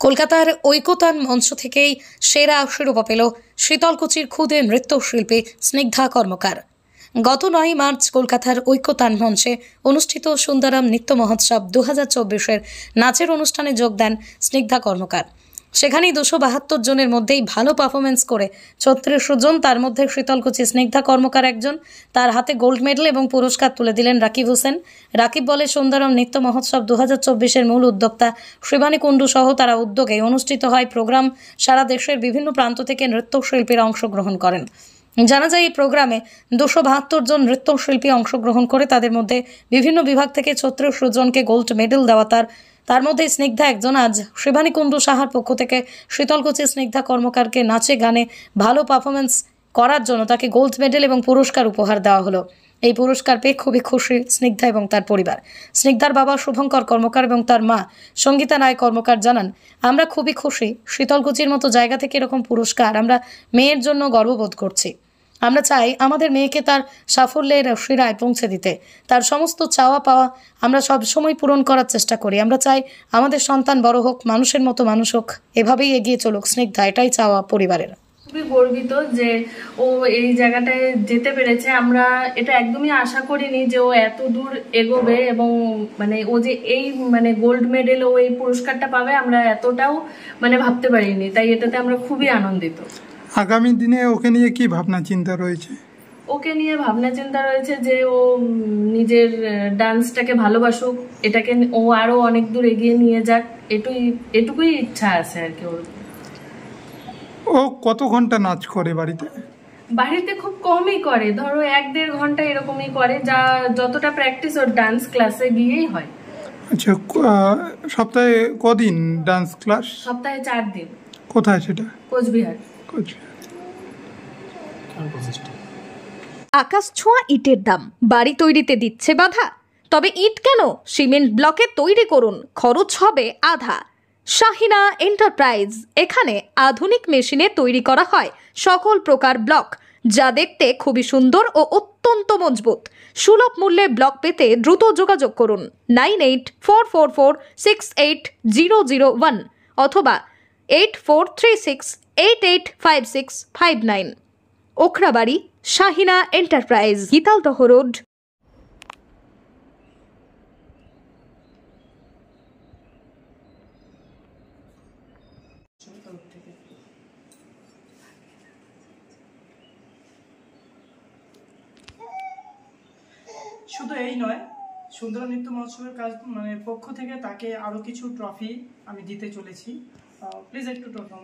কলকাতার ঐকতান মঞ্চ থেকেই সেরা শিরোপা পেল শীতলকুচির ক্ষুদে নৃত্যশিল্পী স্নিগ্ধা কর্মকার। গত 9 মার্চ কলকাতার ঐকতান মঞ্চে অনুষ্ঠিত সুন্দরম নৃত্য মহোৎসব 2024-এর নাচের অনুষ্ঠানে যোগ দেন স্নিগ্ধা কর্মকার। সেখানেই 272 জনের মধ্যেই ভালো পারফরমেন্স করে 36 জন, তার মধ্যে শীতলকুচি স্নিগ্ধা কর্মকার একজন। তার হাতে গোল্ড মেডেল এবং পুরস্কার তুলে দিলেন রাকিব হোসেন। রাকিব বলে, সুন্দরম নৃত্য মহোৎসব 2024-এর মূল উদ্যোক্তা শিবানী কুণ্ডু সহ তারা উদ্যোগে অনুষ্ঠিত হয় প্রোগ্রাম। সারা দেশের বিভিন্ন প্রান্ত থেকে নৃত্যশিল্পীরা অংশগ্রহণ করেন। জানা যায়, এই প্রোগ্রামে 272 জন নৃত্যশিল্পী অংশগ্রহণ করে তাদের মধ্যে বিভিন্ন বিভাগ থেকে 36 জনকে গোল্ড মেডেল দেওয়া তার মধ্যে স্নিগ্ধা একজন। আজ শিবানী কুণ্ডু সাহার পক্ষ থেকে শীতলকুচি স্নিগ্ধা কর্মকারকে নাচে গানে ভালো পারফরমেন্স করার জন্য তাকে গোল্ড মেডেল এবং পুরস্কার উপহার দেওয়া হলো। এই পুরস্কার পেয়ে খুবই খুশি স্নিগ্ধা এবং তার পরিবার। স্নিগ্ধার বাবা শুভঙ্কর কর্মকার এবং তার মা সঙ্গীতা রায় কর্মকার জানান, আমরা খুবই খুশি। শীতলকুচির মতো জায়গা থেকে এরকম পুরস্কার আমরা মেয়ের জন্য গর্ববোধ করছি। আমরা চাই আমাদের মেয়েকে তার সাফল্যের শিরায় পৌঁছে দিতে। তার সমস্ত চাওয়া পাওয়া আমরা সবসময় পূরণ করার চেষ্টা করি। আমরা চাই আমাদের সন্তান বড় হোক, মানুষের মতো মানুষ হোক, এভাবেই এগিয়ে চলুক স্নিগ্ধা, এটাই চাওয়া পরিবারের। খুবই গর্বিত যে ও এই জায়গাটায় যেতে পেরেছে। আমরা এটা একদমই আশা করিনি যে ও এত দূর এগোবে এবং ও যে এই গোল্ড মেডেল ও এই পুরস্কারটা পাবে আমরা এতটাও ভাবতে পারিনি। তাই এটাতে আমরা খুবই আনন্দিত। আগামী দিনে ওকে নিয়ে কি ভাবনা চিন্তা রয়েছে? ওকে নিয়ে ভাবনা চিন্তা রয়েছে যে ও নিজের ডান্সটাকে ভালোবাসুক, এটাকে ও আরো অনেক দূর এগিয়ে নিয়ে যাক, এটুকুই ইচ্ছা আছে আর কি ওর। ও কত ঘন্টা নাচ করে বাড়িতে? বাড়িতে খুব কমই করে, ধরো 1-1.5 ঘন্টা এরকমই করে, যা যতটা প্র্যাকটিস ওর ডান্স ক্লাসে গিয়েই হয়। আচ্ছা, সপ্তাহে কদিন ডান্স ক্লাস? সপ্তাহে 4 দিন। কোথায় সেটা? কোচবিহার। আকাশ ছোঁয়া ইটের দাম বাড়ি তৈরিতে দিচ্ছে বাধা? তবে ইট কেন, সিমেন্ট ব্লকে তৈরি করুন, খরচ হবে আধা। শাহিনা এন্টারপ্রাইজ, এখানে আধুনিক মেশিনে তৈরি করা হয় সকল প্রকার ব্লক, যা দেখতে খুবই সুন্দর ও অত্যন্ত মজবুত। সুলভ মূল্যে ব্লক পেতে দ্রুত যোগাযোগ করুন 9844468001 অথবা 8436885659। Okhrabari, Shahina enterprise, Gitaldaha road. শুধু এই নয়, সুন্দরম নৃত্য মহোৎসবের কাজ পক্ষ থেকে তাকে আরো কিছু ট্রফি আমি দিতে চলেছি। প্লিজ একটু ট্রফি